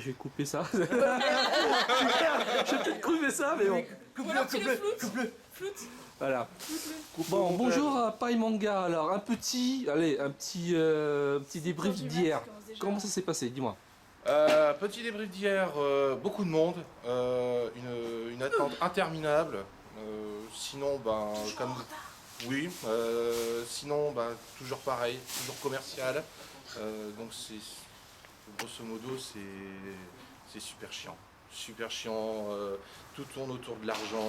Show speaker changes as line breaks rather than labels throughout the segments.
je vais couper ça. Je vais peut-être couper ça, mais bon.
Coupe-le.
Voilà. Bon, bonjour à Pai Manga. Alors, un petit débrief d'hier. Comment ça s'est passé? Dis-moi.
Petit débrief d'hier, beaucoup de monde, une attente interminable. Sinon, comme oui, sinon, toujours pareil, toujours commercial. Donc grosso modo, c'est super chiant. Super chiant, tout tourne autour de l'argent,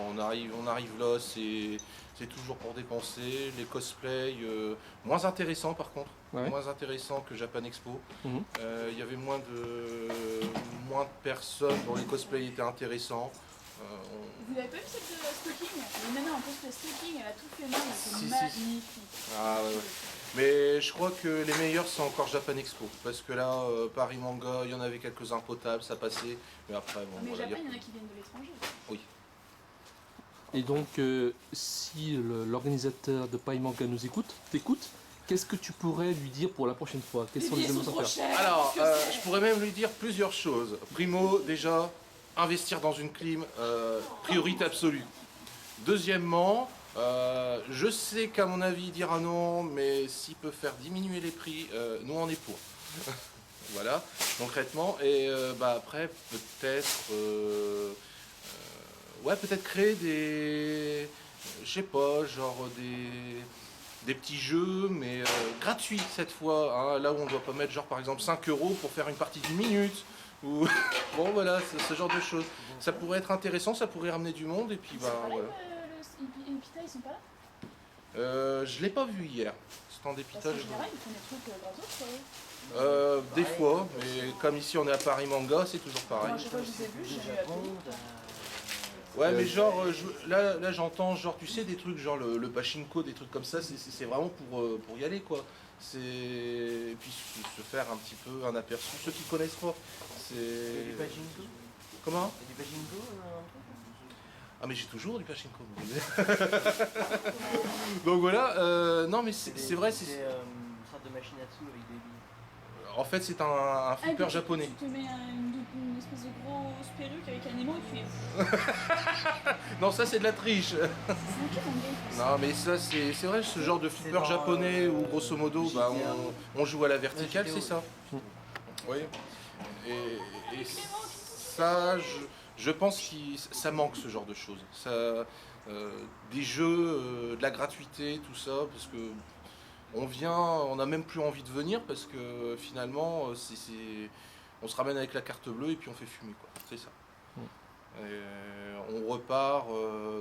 on arrive là, c'est toujours pour dépenser, les cosplays, moins intéressants par contre, moins intéressants que Japan Expo. Il y avait moins de personnes dont les cosplays étaient intéressants.
Vous n'avez pas vu cette stocking? Une nana en cosplay stocking, elle a tout fait mal, c'est magnifique.
Ah ouais. Mais je crois que les meilleurs sont encore Japan Expo, parce que là, Paris Manga, il y en avait quelques-uns potables, ça passait, mais après, bon,
Mais
voilà.
Japan, il y en a qui viennent de l'étranger.
Oui.
Et donc, si l'organisateur de Pai Manga nous t'écoute, qu'est-ce que tu pourrais lui dire pour la prochaine fois? Quels sont les émotions à faire?
Alors, je pourrais même lui dire plusieurs choses. Primo, déjà, investir dans une clim, priorité absolue. Deuxièmement, je sais qu'à mon avis il dira non, mais s'il peut faire diminuer les prix, nous on est pour. Voilà, concrètement. Et après, peut-être peut-être créer des, je sais pas, genre des petits jeux, mais gratuits cette fois, hein, là où on ne doit pas mettre genre par exemple 5 € pour faire une partie d'une minute. Ou bon voilà, ce genre de choses. Ça pourrait être intéressant, ça pourrait ramener du monde et puis voilà.
Les Pita, ils sont pas là?
Je l'ai pas vu hier. Stand des Pita.
Parce qu'en général, ils font des trucs gratos, quoi.
Des fois, mais comme ici on est à Paris Manga, c'est toujours pareil.
Moi, je sais pas, je les ai vus, j'ai vu la télé.
Ouais, mais genre, là j'entends, genre, tu sais, des trucs, genre le pachinko, des trucs comme ça, c'est vraiment pour y aller, quoi. Et puis se faire un petit peu un aperçu. Ceux qui connaissent pas, c'est...
Du pachinko?
Comment?
Du pachinko
Ah mais j'ai toujours du pachinko. Donc voilà, non mais c'est vrai,
c'est une sorte de machine à sous avec des billes.
En fait c'est un flipper japonais.
Tu te mets une espèce de grosse perruque avec un émo et tu fais...
Non ça c'est de la triche.
C'est sympa mon gars.
Non mais ça c'est vrai, ce genre de flipper japonais où grosso modo on joue à la verticale, c'est ça. Oui. Et ça, je pense que ça manque ce genre de choses. Ça, des jeux, de la gratuité, tout ça, parce que on n'a même plus envie de venir parce que finalement, on se ramène avec la carte bleue et puis on fait fumer, quoi. C'est ça. On repart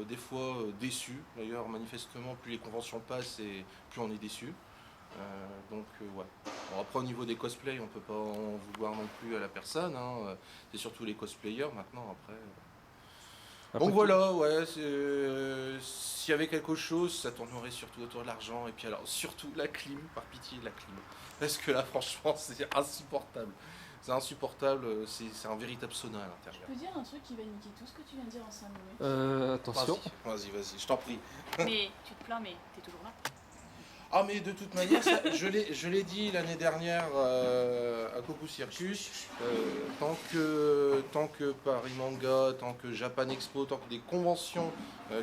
des fois déçu. D'ailleurs, manifestement, plus les conventions passent et plus on est déçu. Ouais. Bon, après au niveau des cosplays, on peut pas en vouloir non plus à la personne. Hein. C'est surtout les cosplayers maintenant après. Donc voilà, ouais. S'il y avait quelque chose, ça tournerait surtout autour de l'argent et puis alors surtout la clim, par pitié la clim. Parce que là franchement c'est insupportable. C'est insupportable, c'est un véritable sauna à l'intérieur.
Je peux dire un truc qui va niquer tout ce que tu viens de dire en 5 minutes.
Attention.
Vas-y, je t'en prie.
Mais tu te plains, mais t'es toujours là.
Ah mais de toute manière, ça, je l'ai dit l'année dernière à Coco Circus, tant que Paris Manga, tant que Japan Expo, tant que des conventions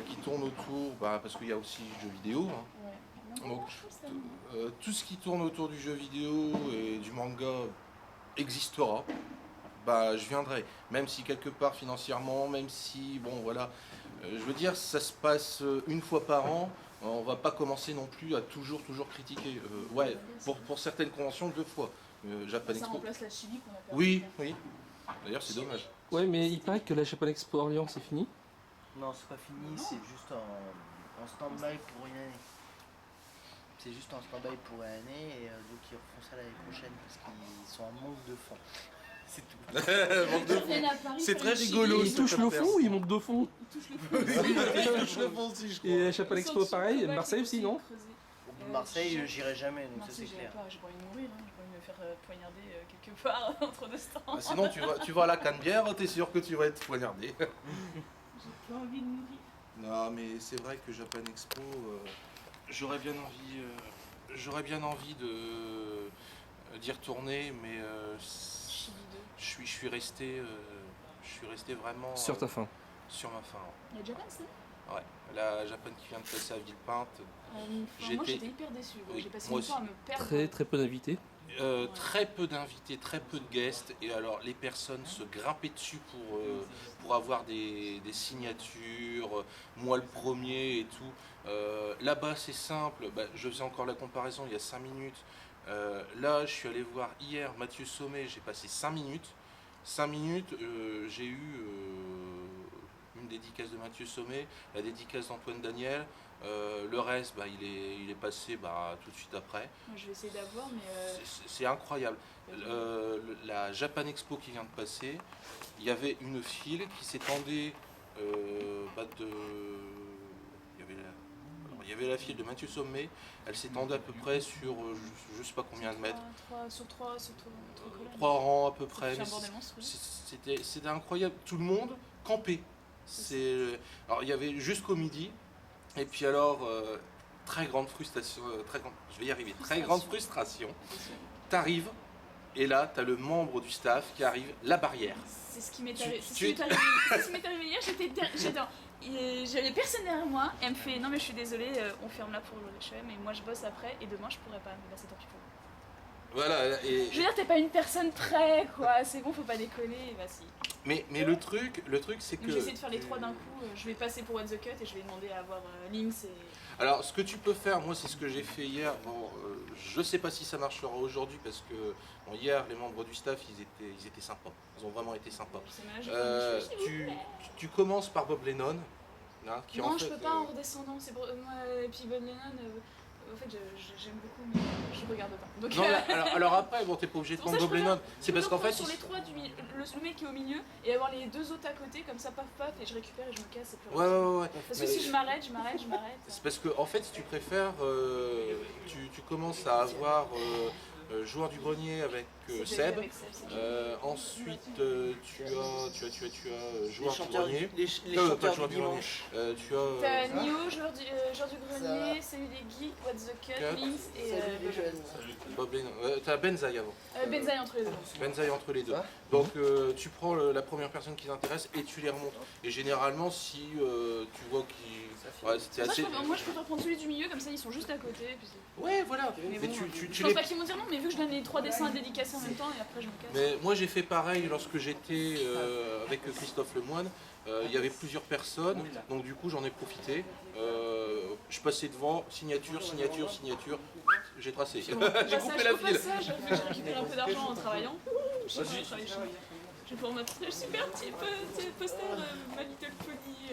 qui tournent autour, parce qu'il y a aussi du jeu vidéo, hein.
Ouais.
Donc tout ce qui tourne autour du jeu vidéo et du manga existera. Je viendrai, même si quelque part financièrement, même si, bon voilà, je veux dire, ça se passe une fois par an, on va pas commencer non plus à toujours critiquer. Ouais, pour certaines conventions, 2 fois. Japan
Ça
Expo.
remplace la Chili qu'on a perdu.
Oui. D'ailleurs, c'est dommage.
Ouais, mais il paraît que la Japan Expo Orléans c'est fini.
Non, c'est pas fini, c'est juste en stand-by pour une année. C'est juste en stand-by pour une année et donc ils refont ça l'année prochaine parce qu'ils sont en manque de fonds. C'est tout.
C'est très rigolo.
Il touche le fond ou il monte de fond?
Il touche le fond.
Il touche le fond aussi, je crois.
Et la Japan Expo pareil, Marseille aussi non?
Marseille, j'irai jamais, donc ça c'est
Marseille,
clair.
j'ai pas envie de mourir, j'ai pas envie de me faire poignarder quelque part entre deux stands.
Sinon, tu vas à la Canebière, t'es sûr que tu vas être poignardé.
J'ai pas envie de mourir.
Non, mais c'est vrai que Japan Expo, j'aurais bien envie d'y retourner, mais
subi d'eux.
Je suis resté vraiment
Sur ta fin.
sur ma fin.
Il y a Japan, c'est
Ouais. La Japan qui vient de passer à Villepinte.
Moi
J'étais-
j'étais hyper déçue.
Oui,
J'ai passé
moi
mon temps à
aussi.
me perdre.
Très peu d'invités.
Très peu d'invités, très peu de guests, et alors les personnes se grimpaient dessus pour avoir des signatures, moi le premier et tout. Là-bas c'est simple, je faisais encore la comparaison il y a 5 minutes. Là je suis allé voir hier Mathieu Sommet, j'ai passé 5 minutes. 5 minutes, j'ai eu une dédicace de Mathieu Sommet, la dédicace d'Antoine Daniel. Le reste, il est passé tout de suite après.
Moi, je vais essayer d'avoir, mais.
C'est incroyable. La Japan Expo qui vient de passer, il y avait une file qui s'étendait il y avait la file de Mathieu Sommet, elle s'étendait à peu près sur je sais pas combien de mètres.
Sur trois colonnes.
3 rangs à peu près.
C'est un bordel monstrueux.
C'était incroyable. Tout le monde campait. Alors il y avait jusqu'au midi. Et puis alors, très grande frustration, je vais y arriver, très grande frustration. T'arrives, et là, t'as le membre du staff qui arrive, la barrière.
C'est ce qui m'est arrivé. C'est ce qui m'est arrivé hier. J'avais personne derrière moi. Et elle me fait non mais je suis désolée, on ferme là pour le HM et moi je bosse après et demain je pourrais pas. Mais là c'est tant pis pour moi.
Voilà. Et...
Je veux dire t'es pas une personne près quoi. C'est bon faut pas déconner. Bah si.
Mais le truc c'est que...
Donc, je vais essayer de faire les 3 d'un coup. Je vais passer pour What the Cut et je vais demander à avoir Lynx et.
Alors, ce que tu peux faire, moi, c'est ce que j'ai fait hier. Bon, je sais pas si ça marchera aujourd'hui parce que hier, les membres du staff, ils étaient sympas. Ils ont vraiment été sympas. Tu commences par Bob Lennon. Hein, qui
non,
en fait,
je peux pas en redescendant. C'est pour moi et puis Bob Lennon. En fait, j'aime beaucoup, mais je regarde pas. Donc,
non, alors après, bon, t'es pas obligé de prendre Bob Lennon. C'est parce qu'en fait.
Sur les 3 le mec qui est au milieu et avoir les 2 autres à côté, comme ça, paf paf, et je récupère et je me casse. Et plus
Ouais.
Parce que si je m'arrête.
C'est parce que, en fait, si tu préfères, tu commences à avoir joueur du grenier avec Seb. Ensuite, tu as joueur du grenier.
Les chanteurs du dimanche.
Tu as.
T'as Nio, joueur du grenier, Salut les geeks, What the Cut, Lynx et.
Salut les jeunes.
Bob Lennon. T'as Benzaï avant.
Benzaï entre les deux.
Benzaï entre les deux.
Ah.
Donc tu prends la première personne qui t'intéresse et tu les remontes. Et généralement, si tu vois qu'ils. Ouais, c'était assez.
Moi je préfère prendre celui du milieu, comme ça ils sont juste à côté. Et puis
ouais, voilà.
mais
Mais
bon,
tu
je
les.
pense pas qu'ils vont dire non, mais vu que je donne les 3 dessins à dédicacer en même temps et après je me casse.
Mais moi j'ai fait pareil lorsque j'étais avec Christophe Lemoine. Il y avait plusieurs personnes, donc du coup j'en ai profité. Je passais devant, signature, j'ai tracé. J'ai coupé la file.
J'ai récupéré un peu d'argent en travaillant. Je vais pouvoir m'attendre un super petit poster My Little Pony,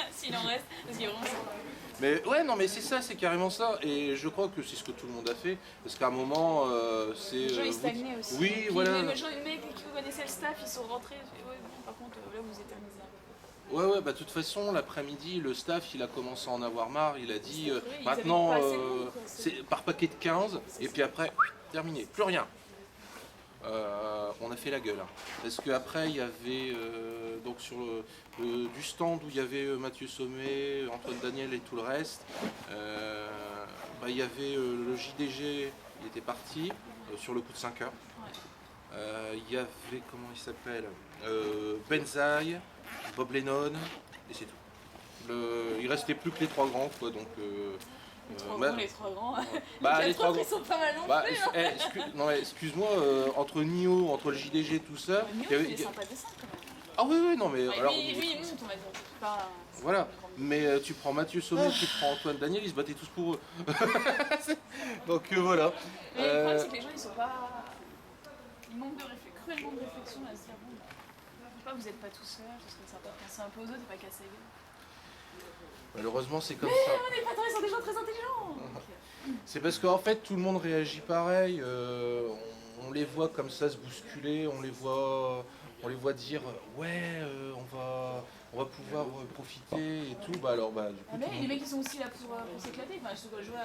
s'il en reste, parce qu'il y a vraiment ça.
Mais ouais, non, mais c'est ça, c'est carrément ça. Et je crois que c'est ce que tout le monde a fait. Parce qu'à un moment, c'est.
Les gens ils stagnaient aussi.
Oui,
puis
voilà.
Les mecs qui connaissaient le staff, ils sont rentrés. Ouais, bon, par contre, là vous éternisez un peu.
Ouais, de toute façon, l'après-midi, le staff, il a commencé à en avoir marre. Il a dit
Vrai, ils
maintenant,
avaient pas assez de monde, quoi,
c'est par paquet de 15, et puis après, terminé, plus rien. On a fait la gueule. Hein. Parce qu'après, il y avait donc sur du stand où il y avait Mathieu Sommet, Antoine Daniel et tout le reste, il y avait le JDG, il était parti sur le coup de 5 heures. Il y avait, comment il s'appelle, Benzaï, Bob Lennon, et c'est tout. Il restait plus que les 3 grands, quoi, donc...
Les 3 grands.
Les 3 grands.
Ils sont pas mal non plus.
Excuse-moi, entre Nio, entre le JDG, tout ça.
Nio, il est sympa dessin quand même.
Ah oui, non, mais.
Ouais,
alors,
lui, il monte, on va dire. Pas...
Voilà, mais tu prends Mathieu Sommet, tu prends Antoine Daniel, ils se battaient tous pour eux. Donc voilà.
Mais le problème, c'est que les gens, ils sont pas. Ils manquent de cruel manque de réflexion à se dire bon, je sais pas, vous n'êtes pas tout seul, ce serait sympa de penser un peu aux autres et pas casser la gueule.
Malheureusement, c'est comme
mais
ça.
On est pas ils sont des gens très intelligents.
C'est parce qu'en fait, tout le monde réagit pareil. On les voit comme ça se bousculer, on les voit dire ouais, on va pouvoir profiter et tout. Du coup,
Mais
tout le
les mecs, ils sont aussi là pour s'éclater. Enfin, je vois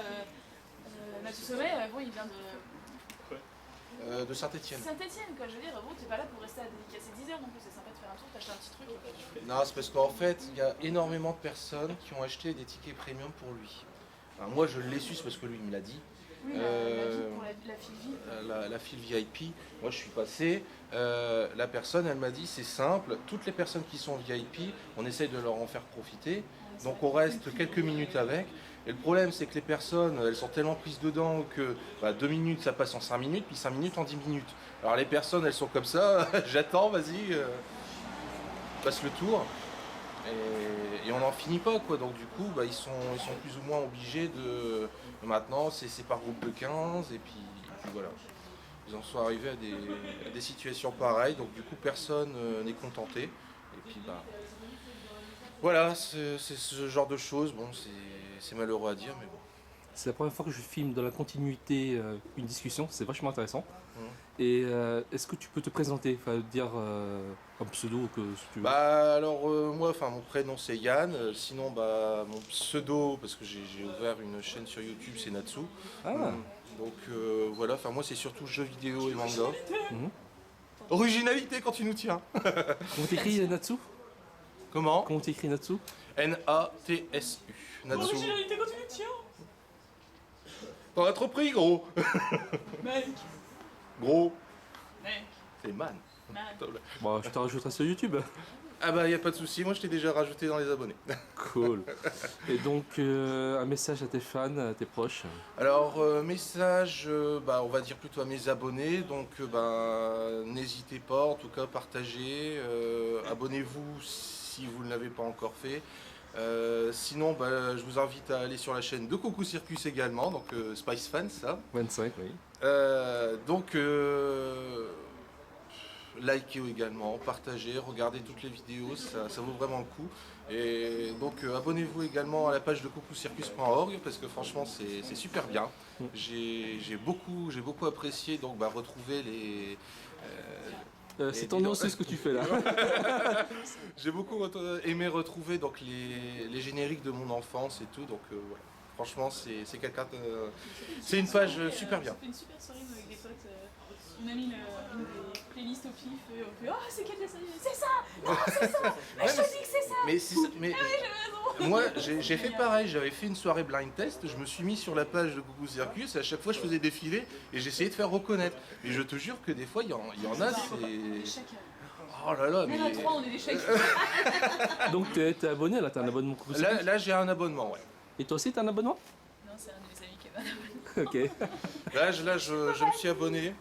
Mathieu Sommet, bon, il vient
de Saint-Étienne.
Saint-Etienne, quoi. Je veux dire, bon, t'es pas là pour rester à dédicacer 10 heures non plus. C'est sympa de faire un tour, t'achètes un petit truc. Et puis...
Non, c'est parce qu'en fait, il y a énormément de personnes qui ont acheté des tickets premium pour lui. Alors moi, je l'ai su, c'est parce que lui il me l'a dit.
Oui, la vie pour la file VIP.
la file VIP. Moi, je suis passé. La personne, elle m'a dit, c'est simple. Toutes les personnes qui sont VIP, on essaye de leur en faire profiter. Donc, on reste quelques minutes avec. Et le problème, c'est que les personnes, elles sont tellement prises dedans que 2 minutes, ça passe en 5 minutes, puis 5 minutes en 10 minutes. Alors, les personnes, elles sont comme ça. J'attends, vas-y, passe le tour. Et on n'en finit pas, quoi. Donc, du coup, ils sont plus ou moins obligés de... Maintenant, c'est par groupe de 15, et puis voilà. Ils en sont arrivés à des situations pareilles, donc du coup personne n'est contenté. Et puis voilà, c'est ce genre de choses, bon c'est malheureux à dire, mais bon.
C'est la première fois que je filme dans la continuité une discussion, c'est vachement intéressant.
Mhm.
Et est-ce que tu peux te présenter, dire un pseudo que si tu veux.
Alors moi, mon prénom c'est Yann, sinon mon pseudo, parce que j'ai ouvert une chaîne sur YouTube, c'est Natsu.
Ah.
Donc voilà, moi c'est surtout jeux vidéo et manga.
Mhm.
Originalité quand tu nous tiens.
Comment t'écris Natsu?
Comment?
Comment t'écris Natsu?
N-A-T-S-U. Natsu.
Originalité quand tu nous tiens.
T'en as trop pris, gros.
Mec.
Gros.
Mec.
C'est man.
Man.
Bon, je te rajouterai sur YouTube.
Ah y a pas de souci, moi je t'ai déjà rajouté dans les abonnés.
Cool. Et donc, un message à tes fans, à tes proches.
Alors, message, on va dire plutôt à mes abonnés, donc n'hésitez pas, en tout cas partagez, abonnez-vous si vous ne l'avez pas encore fait. Sinon, je vous invite à aller sur la chaîne de Coucou Circus également, donc Spice Fans, ça.
25, oui.
Donc, likez également, partagez, regardez toutes les vidéos, ça vaut vraiment le coup. Et donc abonnez-vous également à la page de coucoucircus.org parce que franchement c'est super bien. J'ai beaucoup apprécié donc retrouver les...
c'est tendance ce que tu fais là.
J'ai beaucoup aimé retrouver donc les génériques de mon enfance et tout, donc voilà. Franchement c'est quelqu'un c'est une page super bien.
Ça fait une super soirée avec des potes. On a mis une des playlists au pif et on fait oh c'est quel dessin animé? C'est ça. Non c'est ça. Mais je te dis que c'est ça.
Mais moi j'ai fait pareil, j'avais fait une soirée blind test, je me suis mis sur la page de Coucou Circus et à chaque fois je faisais défiler et j'essayais de faire reconnaître. Et je te jure que des fois il y en a c'est... Oh là là,
mais... On est 3, on est des chèques.
Donc t'es abonné là, t'as un abonnement Coucou Circus?
Là j'ai un abonnement, ouais.
Et toi aussi t'as un abonnement?
Non, c'est un de mes amis qui est malade.
Ok.
Là je me suis abonné.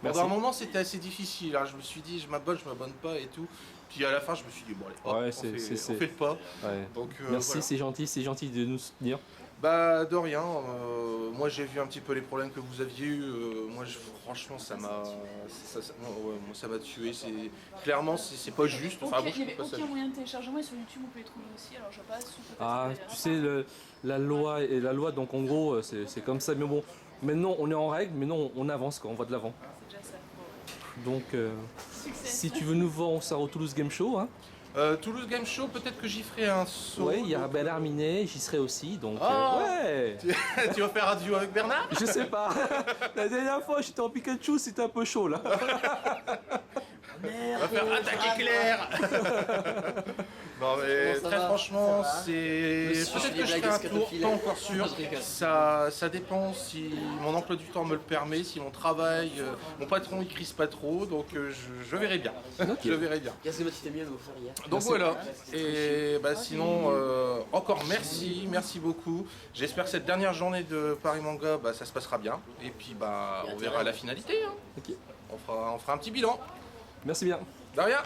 Pendant
Merci.
un moment c'était assez difficile, alors je me suis dit je m'abonne pas et tout. Puis à la fin je me suis dit bon allez, hop,
Ouais,
on fait le pas.
Ouais.
Donc,
Merci,
voilà.
c'est gentil de nous soutenir.
De rien, moi j'ai vu un petit peu les problèmes que vous aviez eu, franchement ça m'a tué, clairement c'est pas juste,
Il
moi,
n'y
je
avait
trouve pas ça
aucun
juste.
moyen de téléchargement et sur YouTube on peut les trouver aussi, alors je vois pas super.
Ah, tu sais, la loi, donc en gros, c'est comme ça. Mais bon, maintenant on est en règle, mais non, on avance, on va de l'avant.
C'est déjà ça. Bon,
Donc,
succès.
si tu veux nous voir, on sort au Toulouse Game Show. Hein.
Toulouse Game Show, peut-être que j'y ferai un saut.
Ouais, il y a Bernard Minet, j'y serai aussi. Donc,
Ah.
ouais.
Tu vas faire un duo avec Bernard?
Je sais pas. La dernière fois, j'étais en Pikachu, c'était un peu chaud là.
On va faire attaque éclair. Non mais
Bon, ça
très
va,
franchement,
ça va.
c'est
Monsieur,
peut-être
je
que
fais
je
des
ferai un
blagues
tour,
scatophiliaques.
pas encore sûr.
Je rigole.
Ça dépend si mon emploi du temps me le permet, si mon travail, mon patron il crise pas trop, donc je verrai bien. Je verrai bien.
Qu'est-ce que tu t'es mis à nous faire hier?
Donc voilà. Et sinon, encore merci beaucoup. J'espère que cette dernière journée de Paris Manga, ça se passera bien. Et puis on verra la finalité. Hein.
Ok.
On fera un petit bilan.
Merci bien.
De rien.